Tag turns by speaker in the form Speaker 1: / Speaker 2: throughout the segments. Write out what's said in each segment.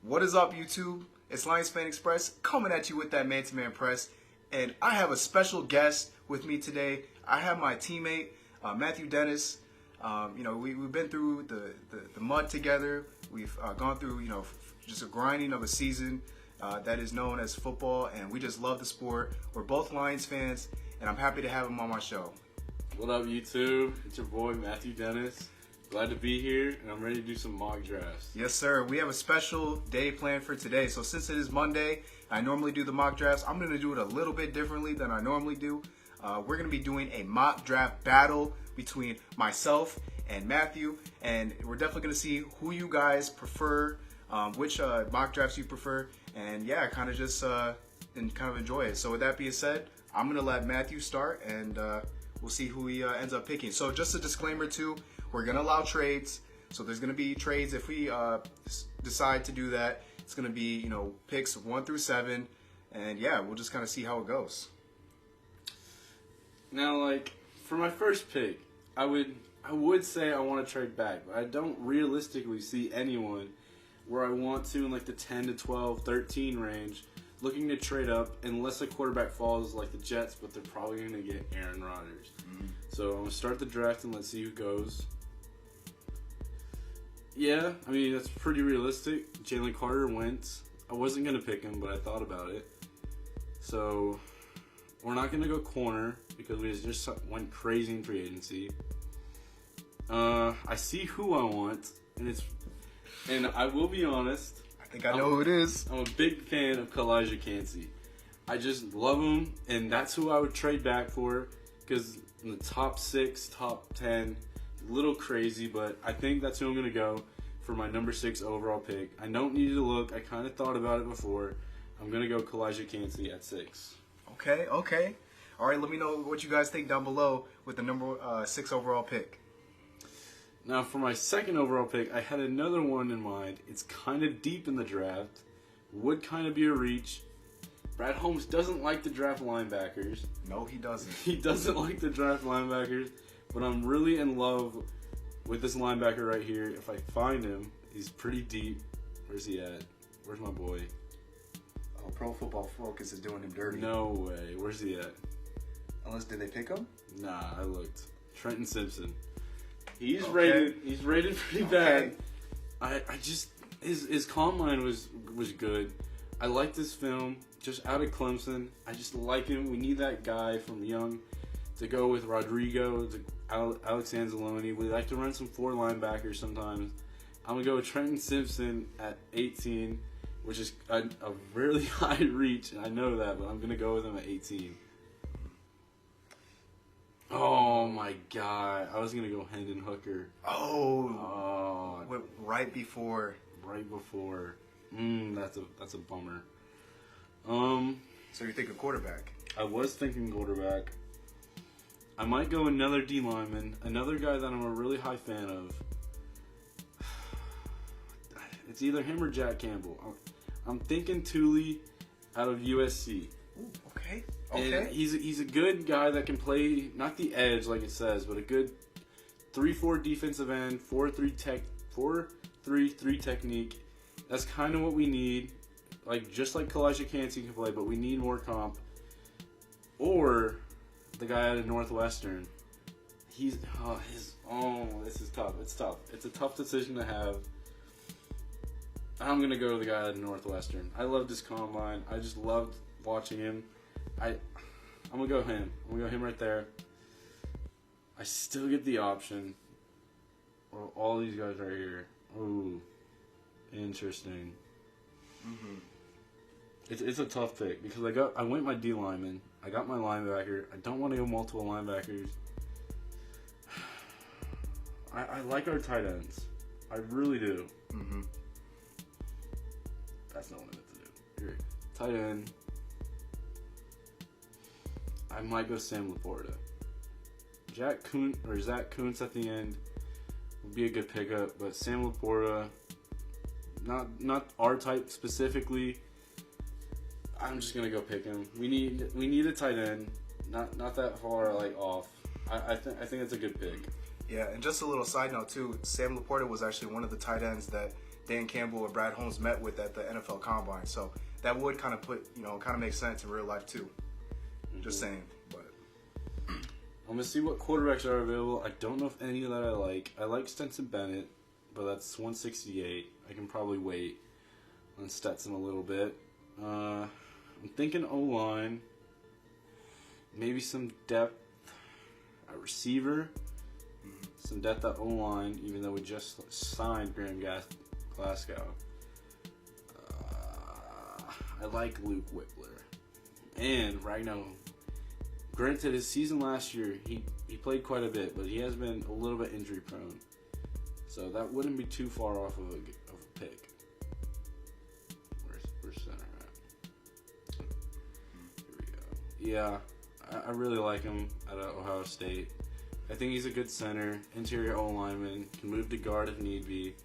Speaker 1: What is up, YouTube? It's Lions Fan Express coming at you with that man-to-man press, and I have a special guest with me today. I have my teammate, Matthew Dennis. We've been through the mud together. We've gone through, just a grinding of a season that is known as football, and we just love the sport. We're both Lions fans, and I'm happy to have him on my show.
Speaker 2: What up, YouTube? It's your boy, Matthew Dennis. Glad to be here, and I'm ready to do some mock drafts.
Speaker 1: Yes, sir. We have a special day planned for today. So since it is Monday, I normally do the mock drafts. I'm going to do it a little bit differently than I normally do. We're going to be doing a mock draft battle between myself and Matthew, and we're definitely going to see who you guys prefer, which mock drafts you prefer, and yeah, kind of just enjoy it. So with that being said, I'm going to let Matthew start, and we'll see who he ends up picking. So just a disclaimer too, we're going to allow trades. So there's going to be trades if we decide to do that. It's going to be, picks 1 through 7. And yeah, we'll just kind of see how it goes.
Speaker 2: Now, for my first pick, I would say I want to trade back, but I don't realistically see anyone where I want to in the 10 to 12, 13 range looking to trade up unless a quarterback falls like the Jets, but they're probably going to get Aaron Rodgers. Mm-hmm. So I'm going to start the draft and let's see who goes. Yeah, that's pretty realistic. Jalen Carter wins. I wasn't going to pick him, but I thought about it. So we're not going to go corner because we just went crazy in free agency. I see who I want, and I will be honest.
Speaker 1: I think I know who it is.
Speaker 2: I'm a big fan of Kalijah Kancey. I just love him, and that's who I would trade back for because in the top 6, top 10, a little crazy, but I think that's who I'm going to go for my number 6 overall pick. I don't need to look. I kind of thought about it before. I'm going to go Kalijah Kancey at 6.
Speaker 1: Okay. All right, let me know what you guys think down below with the number 6 overall pick.
Speaker 2: Now, for my second overall pick, I had another one in mind. It's kind of deep in the draft. Would kind of be a reach. Brad Holmes doesn't like to draft linebackers.
Speaker 1: No, he doesn't.
Speaker 2: He doesn't like to draft linebackers, but I'm really in love with this linebacker right here. If I find him, he's pretty deep. Where's he at? Where's my boy?
Speaker 1: Oh, Pro Football Focus is doing him dirty.
Speaker 2: No way. Where's he at?
Speaker 1: Did they pick him?
Speaker 2: Nah, I looked. Trenton Simpson. He's rated pretty bad. I just his combine was good. I like this film. Just out of Clemson, I just like him. We need that guy from Young to go with Rodrigo, Alex Anzalone. We like to run some 4 linebackers sometimes. I'm gonna go with Trenton Simpson at 18, which is a really high reach. I know that, but I'm gonna go with him at 18. Oh my God! I was gonna go Hendon Hooker.
Speaker 1: Oh, right before.
Speaker 2: Right before. That's a bummer.
Speaker 1: So you're thinking quarterback?
Speaker 2: I was thinking quarterback. I might go another D lineman, another guy that I'm a really high fan of. It's either him or Jack Campbell. I'm thinking Thule out of USC.
Speaker 1: Ooh, okay.
Speaker 2: And he's a good guy that can play, not the edge like it says, but a good 3-4 defensive end, 4-3-3 technique. That's kind of what we need. Just like Kalijah Kancey can play, but we need more comp. Or the guy out of Northwestern. This is tough. It's tough. It's a tough decision to have. I'm gonna go with the guy out of Northwestern. I loved his combine. I just loved watching him. I'm gonna go him. I'm gonna go him right there. I still get the option. Or all these guys right here. Ooh, interesting.
Speaker 1: Mm-hmm.
Speaker 2: It's a tough pick because I went my D lineman. I got my linebacker. I don't want to go multiple linebackers. I like our tight ends. I really do.
Speaker 1: Mm-hmm.
Speaker 2: That's not what I meant to do. Here, tight end. I might go Sam Laporta. Zach Kuntz at the end would be a good pickup, but Sam Laporta, not our type specifically. I'm just gonna go pick him. We need a tight end, not that far off. I think it's a good pick.
Speaker 1: Yeah, and just a little side note too. Sam Laporta was actually one of the tight ends that Dan Campbell or Brad Holmes met with at the NFL Combine. So that would kind of kind of make sense in real life too. Just saying. But
Speaker 2: I'm gonna see what quarterbacks are available. I don't know if any that I like. I like Stetson Bennett, but that's 168. I can probably wait on Stetson a little bit. I'm thinking O-line, maybe some depth at receiver, some depth at O-line, even though we just signed Graham Glasgow. I like Luke Whippler. And right now, granted, his season last year, he played quite a bit, but he has been a little bit injury prone. So that wouldn't be too far off of a pick. Where's center at? Here we go. Yeah, I really like him at Ohio State. I think he's a good center, interior O-lineman, can move to guard if need be.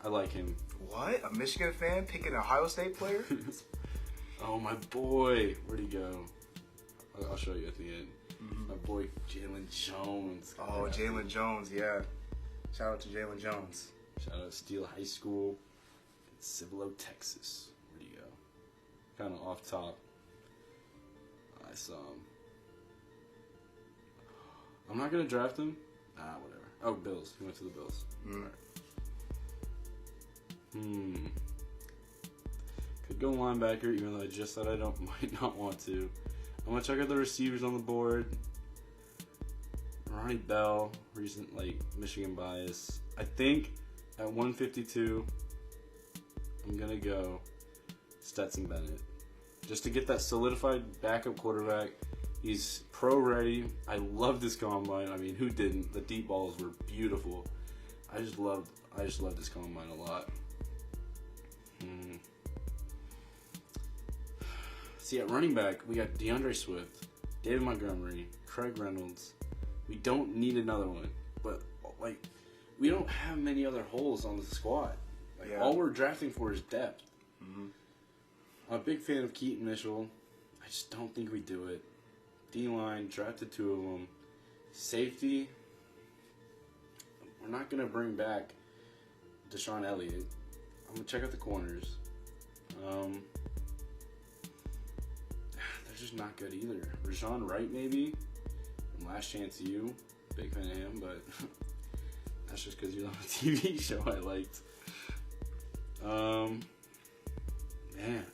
Speaker 2: I like him.
Speaker 1: what? A Michigan fan picking an Ohio State player?
Speaker 2: Oh, my boy. Where'd he go? I'll show you at the end. My boy Jalen Jones.
Speaker 1: Oh, Jalen Jones, yeah. Shout out to Jalen Jones.
Speaker 2: Shout out to Steele High School in Cibolo, Texas. Where'd he go? Kind of off top. I saw him. I'm not going to draft him. Whatever. Oh, Bills. He went to the Bills. Alright. Could go linebacker, even though I just said I might not want to. I'm going to check out the receivers on the board. Ronnie Bell, recent Michigan bias. I think at 152, I'm going to go Stetson Bennett. Just to get that solidified backup quarterback. He's pro ready. I love this combine. I mean, who didn't? The deep balls were beautiful. I just loved this combine a lot. See, at running back, we got DeAndre Swift, David Montgomery, Craig Reynolds. We don't need another one. But, we don't have many other holes on the squad. All we're drafting for is depth. I'm a big fan of Keaton Mitchell. I just don't think we do it. D-line, drafted 2 of them. Safety, we're not going to bring back Deshaun Elliott. I'm going to check out the corners. They're just not good either. Rajon Wright, maybe. From Last Chance U. Big fan of him, but that's just because he's on a TV show I liked. Man.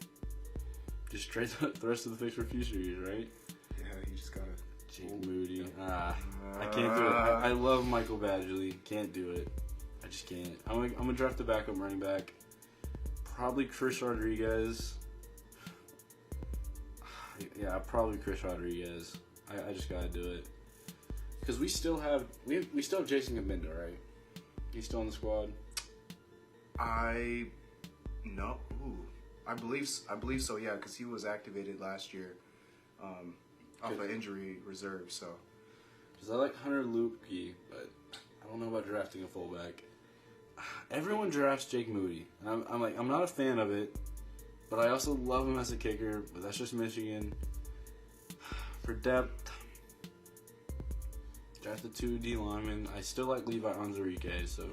Speaker 2: Just trade the rest of the picks for future years, right?
Speaker 1: Yeah, you just gotta.
Speaker 2: Moody. I can't do it. I love Michael Badgley. Can't do it. I just can't. I'm gonna draft the backup running back. Probably Chris Rodriguez. Yeah, probably Chris Rodriguez. I just gotta do it because we still have Jason Gabinda, right? He's still on the squad.
Speaker 1: No. Ooh. I believe so. Yeah, because he was activated last year, off of injury reserve. So.
Speaker 2: Because I like Hunter Lupke, but I don't know about drafting a fullback. Everyone drafts Jake Moody, and I'm not a fan of it, but I also love him as a kicker. But that's just Michigan. For depth, drafted 2 D linemen. I still like Levi Onwuzurike, so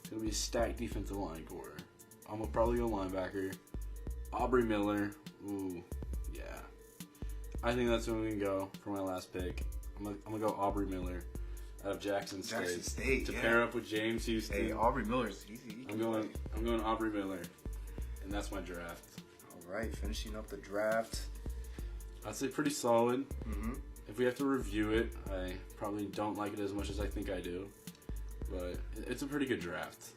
Speaker 2: it's gonna be a stacked defensive line core. I'm gonna probably go linebacker. Aubrey Miller. Ooh, yeah. I think that's when we can go for my last pick. I'm gonna go Aubrey Miller out of Jackson State to pair up with James Houston.
Speaker 1: Hey, Aubrey Miller's easy.
Speaker 2: I'm going Aubrey Miller, and that's my draft.
Speaker 1: All right, finishing up the draft.
Speaker 2: I'd say pretty solid. If we have to review it, I probably don't like it as much as I think I do, but it's a pretty good draft.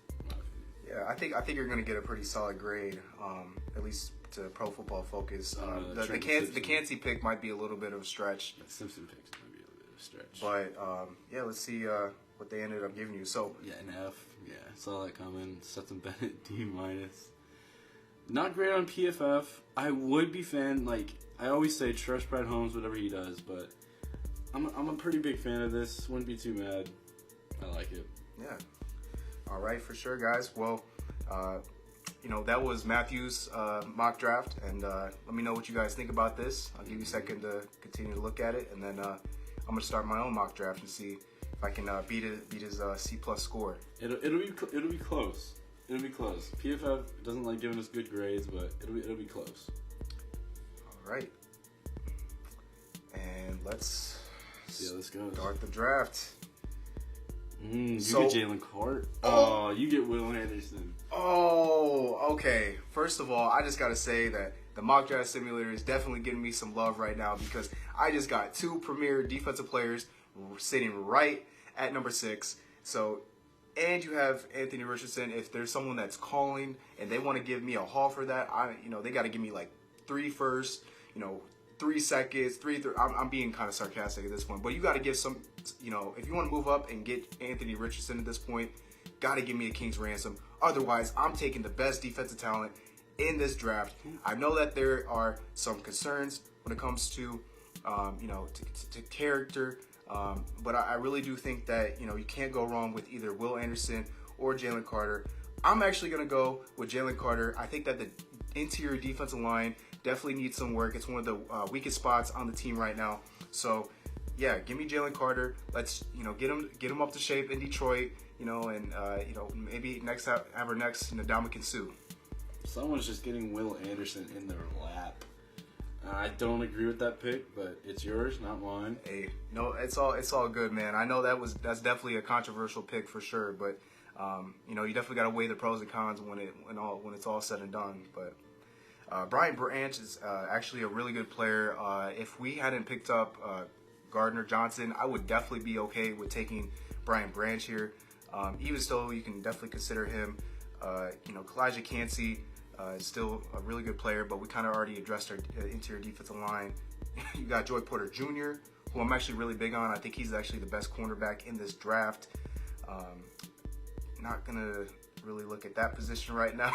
Speaker 1: Yeah, I think you're gonna get a pretty solid grade, at least to Pro Football Focus. The Kancey pick might be a little bit of a stretch.
Speaker 2: The Simpson picks might be a little bit of a stretch.
Speaker 1: But let's see what they ended up giving you. So
Speaker 2: yeah, an F. Yeah, saw that coming. Stetson Bennett D-. Not great on PFF. I would be fan. I always say, trust Brad Holmes, whatever he does. But I'm a pretty big fan of this. Wouldn't be too mad. I like it.
Speaker 1: Yeah. All right, for sure, guys. Well, that was Matthew's mock draft, and let me know what you guys think about this. I'll give you a second to continue to look at it, and then I'm gonna start my own mock draft and see if I can beat his C+ score.
Speaker 2: It'll be close. It'll be close. PFF doesn't like giving us good grades, but it'll be close.
Speaker 1: All right. And let's
Speaker 2: See how this goes.
Speaker 1: start the draft.
Speaker 2: You
Speaker 1: So-
Speaker 2: get Jalen Hart. Oh, you get Will Anderson.
Speaker 1: Oh, okay. First of all, I just got to say that the mock draft simulator is definitely getting me some love right now because I just got two premier defensive players sitting right at number 6. So, and you have Anthony Richardson. If there's someone that's calling and they want to give me a haul for that, they got to give me like 3 firsts, 3 seconds, I'm being kind of sarcastic at this point, but you got to give some, if you want to move up and get Anthony Richardson at this point, got to give me a king's ransom. Otherwise, I'm taking the best defensive talent in this draft. I know that there are some concerns when it comes to, to character, but I really do think that, you can't go wrong with either Will Anderson or Jalen Carter. I'm actually going to go with Jalen Carter. I think that the interior defensive line definitely needs some work. It's one of the weakest spots on the team right now. So, yeah, give me Jalen Carter. Let's, get him up to shape in Detroit, and maybe next have our next Ndamukong Suh.
Speaker 2: Someone's just getting Will Anderson in their lap. I don't agree with that pick, but it's yours, not mine.
Speaker 1: Hey, no, it's all good, man. I know that's definitely a controversial pick for sure, but you definitely got to weigh the pros and cons when it's all said and done. But Brian Branch is actually a really good player. If we hadn't picked up Gardner Johnson, I would definitely be okay with taking Brian Branch here. Even still, you can definitely consider him. Kalijah Cansey is still a really good player, but we kind of already addressed our interior defensive line. You got Joey Porter Jr., who I'm actually really big on. I think he's actually the best cornerback in this draft. Not going to really look at that position right now.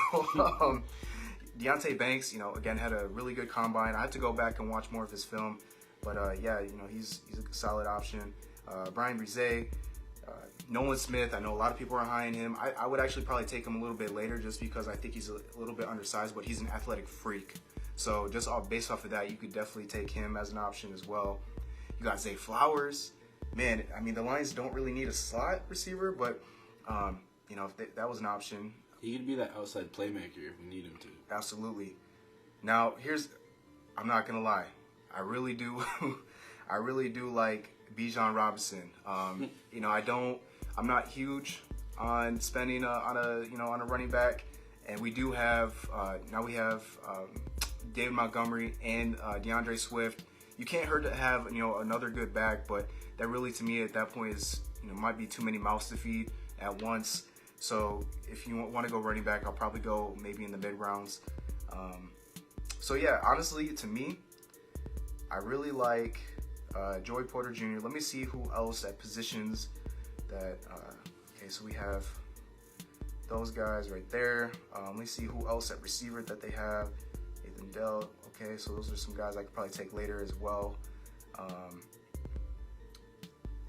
Speaker 1: Deonte Banks, again, had a really good combine. I had to go back and watch more of his film. But, he's a solid option. Brian Brise, Nolan Smith, I know a lot of people are high on him. I would actually probably take him a little bit later just because I think he's a little bit undersized, but he's an athletic freak. So just based off of that, you could definitely take him as an option as well. You got Zay Flowers. Man, the Lions don't really need a slot receiver, but, if that was an option.
Speaker 2: He could be that outside playmaker if we need him to.
Speaker 1: Absolutely. Now, I'm not going to lie. I really do like Bijan Robinson. I'm not huge on spending on a running back, and we do have now we have David Montgomery and DeAndre Swift. You can't hurt to have another good back, but that really to me at that point is might be too many mouths to feed at once. So if you want to go running back, I'll probably go maybe in the mid rounds. So yeah, honestly, to me, I really like Joey Porter Jr. Let me see who else at positions that. Okay, so we have those guys right there. Let me see who else at receiver that they have. Ethan Dell. Okay, so those are some guys I could probably take later as well.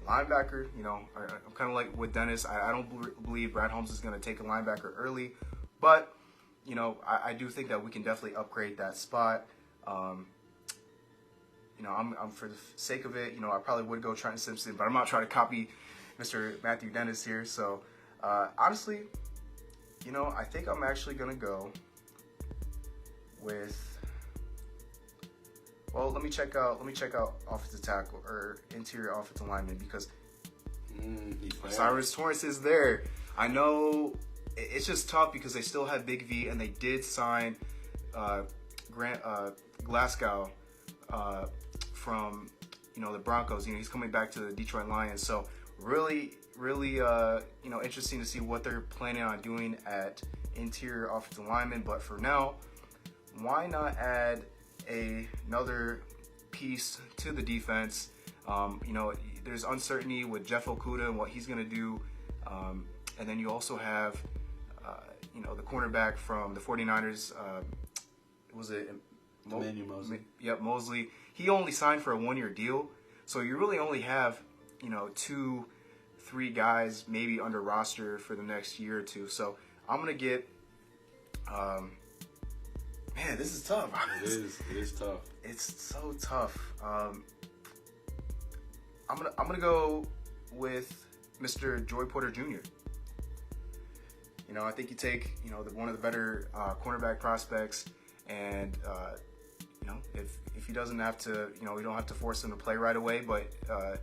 Speaker 1: Linebacker, I'm kind of like with Dennis. I don't believe Brad Holmes is going to take a linebacker early, but I do think that we can definitely upgrade that spot. I'm for the sake of it, I probably would go Trenton Simpson, but I'm not trying to copy Mr. Matthew Dennis here. So honestly, I think I'm actually gonna go with. Well, let me check out offensive tackle or interior offensive lineman because Cyrus Torrence is there. I know it's just tough because they still have Big V and they did sign Grant Glasgow from the Broncos. He's coming back to the Detroit Lions. So really interesting to see what they're planning on doing at interior offensive lineman. But for now, why not add another piece to the defense? There's uncertainty with Jeff Okudah and what he's going to do. And then you also have, the cornerback from the 49ers. Was it
Speaker 2: Emmanuel Mosley?
Speaker 1: Yep, Mosley. He only signed for a 1-year deal. So you really only have, 2-3 guys maybe under roster for the next year or two. So I'm going to get... man, this is tough.
Speaker 2: It is tough.
Speaker 1: It's so tough. I'm gonna go with Mr. Joey Porter Jr. I think you take, one of the better cornerback prospects, and if he doesn't have to, we don't have to force him to play right away, but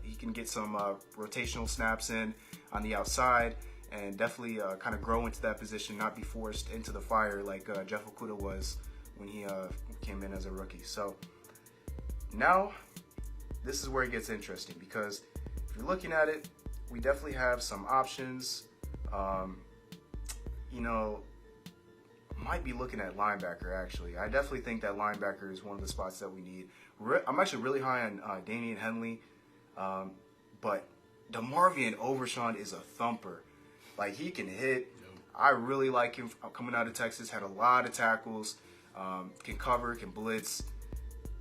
Speaker 1: he can get some rotational snaps in on the outside, and definitely kind of grow into that position, not be forced into the fire like Jeff Okudah was when he came in as a rookie. So now this is where it gets interesting, because if you're looking at it, we definitely have some options. Might be looking at linebacker, actually. I definitely think that linebacker is one of the spots that we need. I'm actually really high on Damian Henley, but DeMarvion Overshown is a thumper. Like, he can hit. I really like him coming out of Texas, had a lot of tackles, can cover, can blitz.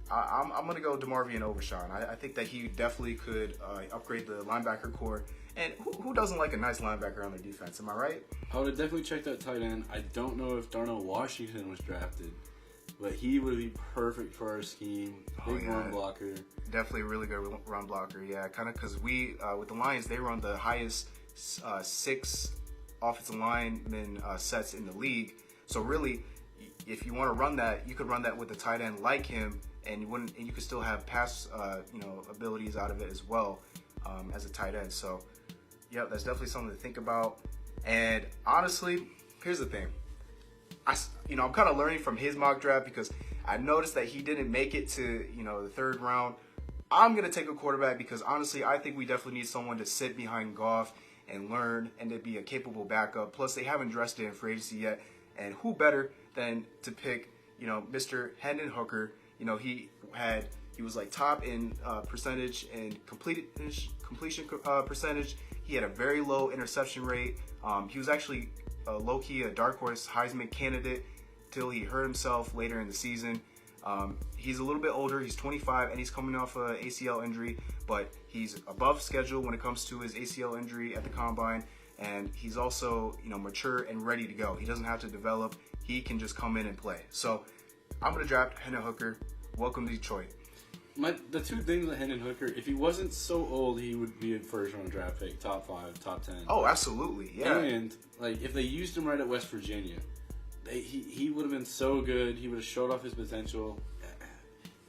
Speaker 1: I'm going to go DeMarvion Overshown. I think that he definitely could upgrade the linebacker core. And who doesn't like a nice linebacker on their defense? Am I right?
Speaker 2: I would have definitely checked that tight end. I don't know if Darnell Washington was drafted, but he would be perfect for our scheme. Big run blocker.
Speaker 1: Definitely a really good run blocker. Yeah, kind of because we, with the Lions, they run the highest 6 offensive lineman sets in the league. So really, if you want to run that, you could run that with a tight end like him, and you could still have pass, abilities out of it as well as a tight end. So, yeah, that's definitely something to think about. And honestly, here's the thing. I'm kind of learning from his mock draft, because I noticed that he didn't make it to, the 3rd round. I'm going to take a quarterback because, honestly, I think we definitely need someone to sit behind Goff and learn and to be a capable backup. Plus, they haven't dressed it in free agency yet. And who better than to pick, Mr. Hendon Hooker. He was like top in percentage and completion percentage. He had a very low interception rate. He was actually low-key a dark horse Heisman candidate till he hurt himself later in the season. He's a little bit older. He's 25, and he's coming off an ACL injury, but he's above schedule when it comes to his ACL injury at the combine, and he's also, mature and ready to go. He doesn't have to develop. He can just come in and play. So I'm going to draft Hendon Hooker. Welcome to Detroit.
Speaker 2: The two things with Hendon Hooker, if he wasn't so old, he would be a first-round draft pick, top 5, top 10.
Speaker 1: Oh, absolutely, yeah.
Speaker 2: And if they used him right at West Virginia, he would have been so good. He would have showed off his potential.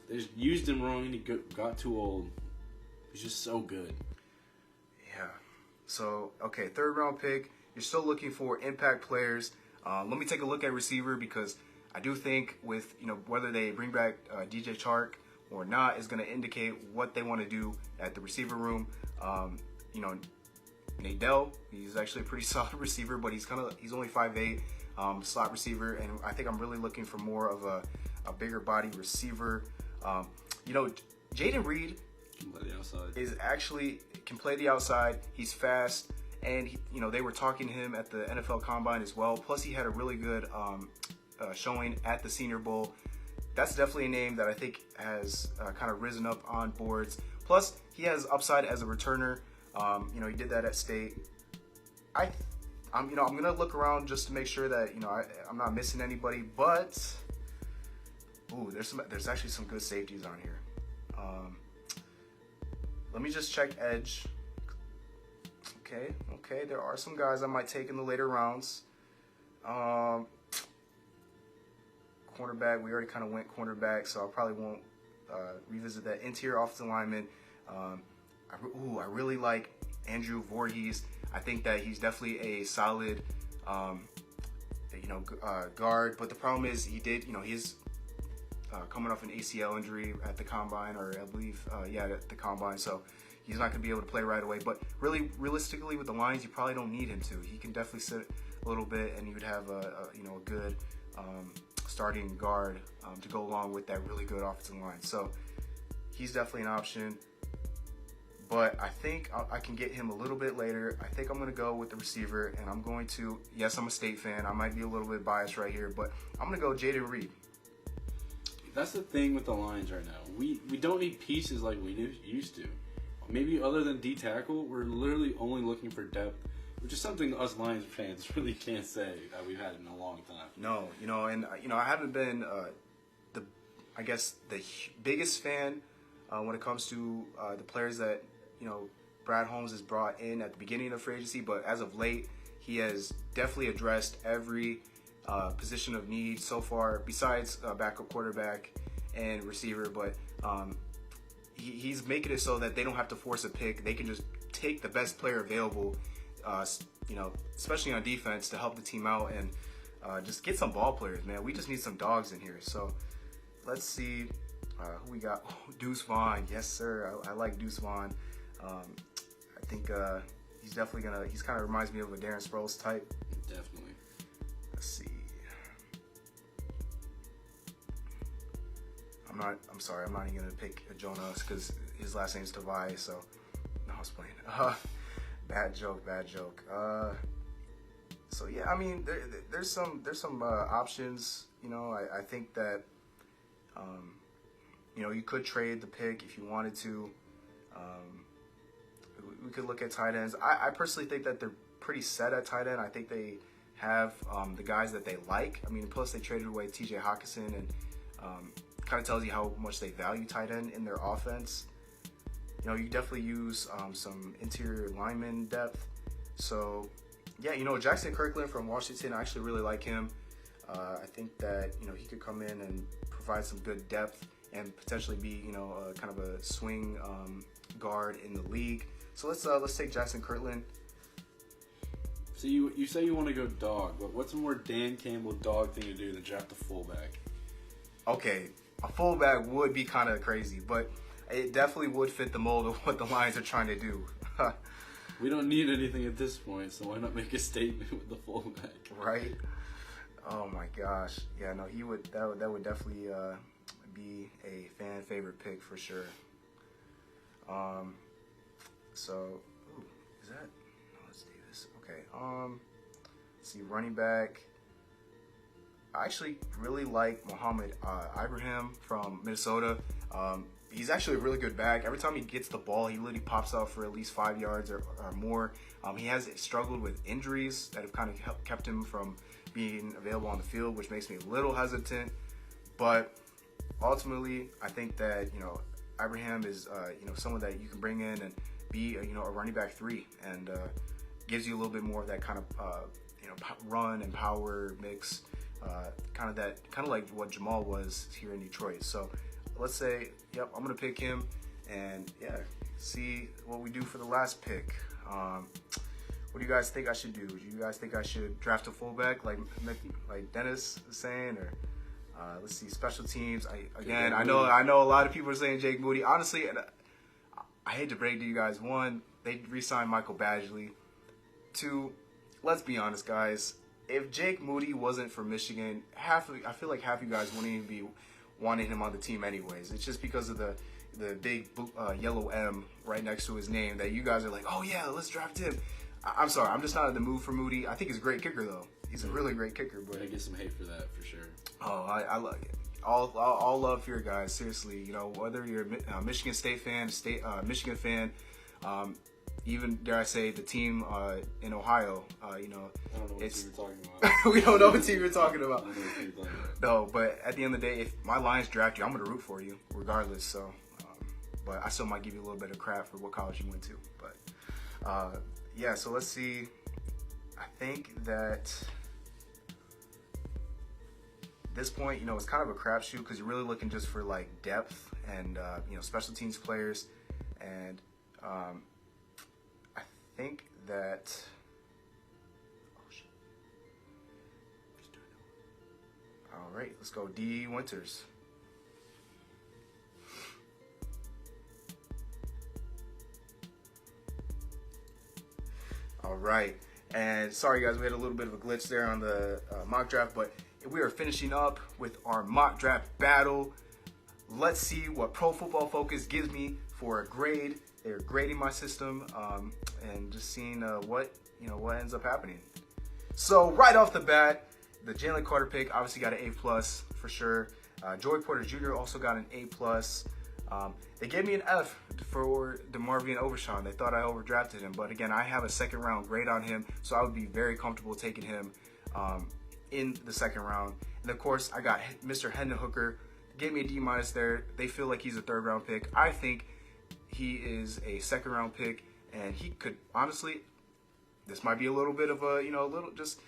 Speaker 2: They just used him wrong, and he got too old. He's just so good.
Speaker 1: Yeah. So, okay, 3rd-round pick. You're still looking for impact players. Let me take a look at receiver, because I do think with whether they bring back DJ Chark or not is going to indicate what they want to do at the receiver room. Nadell, he's actually a pretty solid receiver, but he's only 5'8", slot receiver, and I think I'm really looking for more of a bigger body receiver. Jaden Reed can play the outside. He's fast, and they were talking to him at the NFL Combine as well. Plus, he had a really good showing at the Senior Bowl. That's definitely a name that I think has kind of risen up on boards. Plus, he has upside as a returner. He did that at State. I'm gonna look around just to make sure that I'm not missing anybody. But there's actually some good safeties on here. Let me just check edge. Okay, there are some guys I might take in the later rounds. Cornerback, we already kind of went cornerback, so I probably won't revisit that. Interior offensive lineman, I really like Andrew Voorhees. I think that he's definitely a solid, guard. But the problem is he's coming off an ACL injury at the combine, or I believe, at the combine. So he's not going to be able to play right away. But really, realistically, with the Lions, you probably don't need him to. He can definitely sit a little bit, and you would have a good starting guard to go along with that really good offensive line. So he's definitely an option. But I think I can get him a little bit later. I think I'm going to go with the receiver, and I'm going to, yes, I'm a State fan. I might be a little bit biased right here, but I'm going to go Jaden Reed.
Speaker 2: That's the thing with the Lions right now. We don't need pieces like we used to. Maybe other than D-tackle, we're literally only looking for depth, which is something us Lions fans really can't say that we've had in a long time.
Speaker 1: No, I haven't been the biggest fan when it comes to the players that Brad Holmes has brought in at the beginning of free agency, but as of late, he has definitely addressed every position of need so far, besides backup quarterback and receiver. But he's making it so that they don't have to force a pick. They can just take the best player available, especially on defense, to help the team out and just get some ball players, man. We just need some dogs in here. So let's see who we got. Oh, Deuce Vaughn. Yes, sir. I like Deuce Vaughn. I think he's definitely he's kind of reminds me of a Darren Sproles type.
Speaker 2: Definitely.
Speaker 1: Let's see. I'm sorry. I'm not even going to pick Jonas because his last name's Tavai. So, no, I was playing. Bad joke. So yeah, I mean, there's some options. I think that you could trade the pick if you wanted to. We could look at tight ends. I personally think that they're pretty set at tight end. I think they have the guys that they like. I mean, plus they traded away T.J. Hawkinson, and kind of tells you how much they value tight end in their offense. You definitely use some interior lineman depth. So yeah, Jackson Kirkland from Washington, I actually really like him. I think that he could come in and provide some good depth and potentially be kind of a swing guard in the league. So let's take Jackson Kirkland.
Speaker 2: So you say you want to go dog, but what's a more Dan Campbell dog thing to do than draft a fullback?
Speaker 1: Okay, a fullback would be kind of crazy, but it definitely would fit the mold of what the Lions are trying to do.
Speaker 2: We don't need anything at this point, so why not make a statement with the fullback?
Speaker 1: Right? Oh my gosh. Yeah, no, he would. That would definitely be a fan favorite pick for sure. So, is that? No, let's do this. Okay. Let's see, running back. I actually really like Mohamed Ibrahim from Minnesota. He's actually a really good back. Every time he gets the ball, he literally pops out for at least 5 yards or more. He has struggled with injuries that have kind of kept him from being available on the field, which makes me a little hesitant. But ultimately, I think that Ibrahim is someone that you can bring in and be a running back 3, and gives you a little bit more of that kind of run and power mix, kind of like what Jamal was here in Detroit. So let's say, yep, I'm gonna pick him, and yeah, see what we do for the last pick. What do you guys think I should do? Do you guys think I should draft a fullback like Dennis is saying, or let's see, special teams? I know a lot of people are saying Jake Moody. Honestly, and I hate to break it to you guys. One, they re-signed Michael Badgley. Two, let's be honest, guys. If Jake Moody wasn't for Michigan, I feel like half you guys wouldn't even be wanting him on the team anyways. It's just because of the big yellow M right next to his name that you guys are like, oh yeah, let's draft him. I'm sorry, I'm just not in the mood for Moody. I think he's a great kicker though. He's a really great kicker. But
Speaker 2: I get some hate for that for sure.
Speaker 1: Oh, I love it. All love for your guys. Seriously, whether you're a Michigan State fan, Michigan fan, even dare I say the team in Ohio.
Speaker 2: I don't know what team you're talking about.
Speaker 1: We don't know what team you're talking about.
Speaker 2: I don't know what team you're talking about.
Speaker 1: No, but at the end of the day, if my Lions draft you, I'm gonna root for you regardless. So, but I still might give you a little bit of crap for what college you went to. But yeah, so let's see. I think that this point, it's kind of a crapshoot because you're really looking just for like depth and special teams players, and I think that. Oh shit! All right, let's go D. Winters. All right, and sorry guys, we had a little bit of a glitch there on the mock draft, but we are finishing up with our mock draft battle. Let's see what Pro Football Focus gives me for a grade. They're grading my system, and just seeing what ends up happening. So right off the bat, the Jalen Carter pick obviously got an A+ for sure. Joey Porter Jr. also got an A+. They gave me an F for DeMarvion Overshawn. They thought I overdrafted him, but again, I have a second round grade on him, so I would be very comfortable taking him in the second round. And of course, I got Mr. Hendon Hooker. Gave me a D- there. They feel like he's a third round pick. I think he is a second round pick, and he could honestly, this might be a little bit of a, a little just.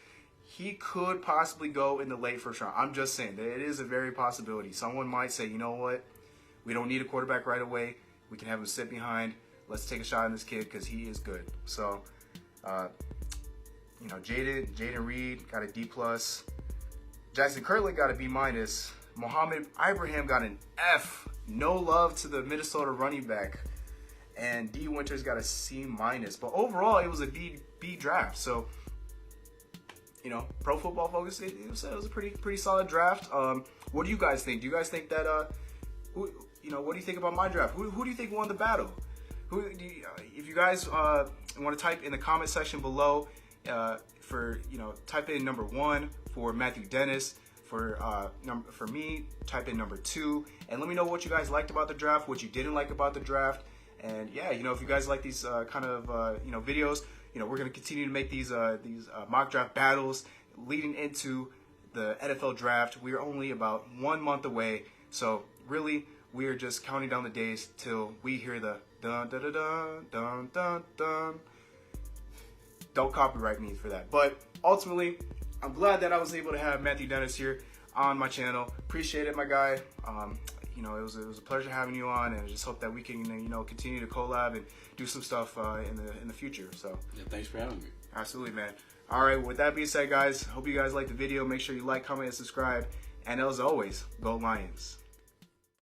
Speaker 1: He could possibly go in the late first round. I'm just saying that it is a very possibility. Someone might say, you know what, we don't need a quarterback right away. We can have him sit behind. Let's take a shot on this kid because he is good. So, Jaden Reed got a D+. Jackson Kirtland got a B-. Mohamed Ibrahim got an F. No love to the Minnesota running back. And D. Winters got a C-. But overall, it was a B draft. So, Pro Football Focus, it was a pretty solid draft. What do you guys think? Do you guys think that, what do you think about my draft? Who do you think won the battle? If you guys want to type in the comment section below, type in number 1 for Matthew Dennis. For me, type in number 2, and let me know what you guys liked about the draft, what you didn't like about the draft, and yeah, if you guys like these kind of videos, we're gonna continue to make these mock draft battles leading into the NFL draft. We are only about 1 month away, so really we are just counting down the days till we hear the dun dun dun dun dun dun dun. Don't copyright me for that, but ultimately, I'm glad that I was able to have Matthew Dennis here on my channel. Appreciate it, my guy. It was a pleasure having you on, and I just hope that we can continue to collab and do some stuff in the future. So
Speaker 2: yeah, thanks for having me.
Speaker 1: Absolutely, man. All right, with that being said, guys, hope you guys liked the video. Make sure you like, comment, and subscribe. And as always, go Lions.